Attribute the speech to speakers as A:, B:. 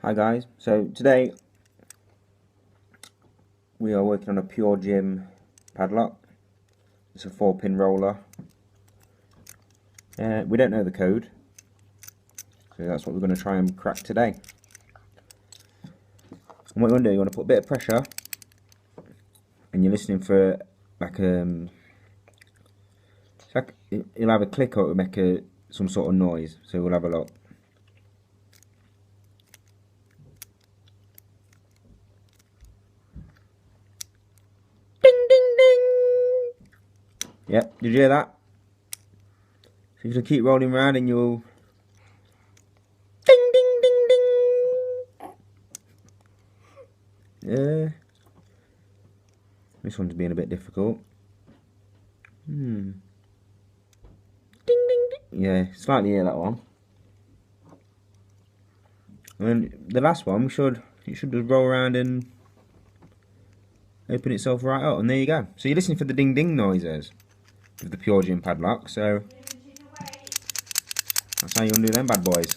A: Hi guys, so today we are working on a Pure Gym padlock. It's a 4-pin roller. We don't know the code, so that's what we're going to try and crack today. And what you want to do, you want to put a bit of pressure, and you're listening for like you'll have a click or it'll make some sort of noise. So we'll have a look. Ding ding ding. Yep, did you hear that? So you just keep rolling around and you'll ding ding ding ding. Yeah. This one's being a bit difficult. Ding ding ding. Yeah, slightly hear that one. And the last one it should just roll around and open itself right up, and there you go. So you're listening for the ding ding noises with the Pure Gym padlock, so that's how you undo them bad boys.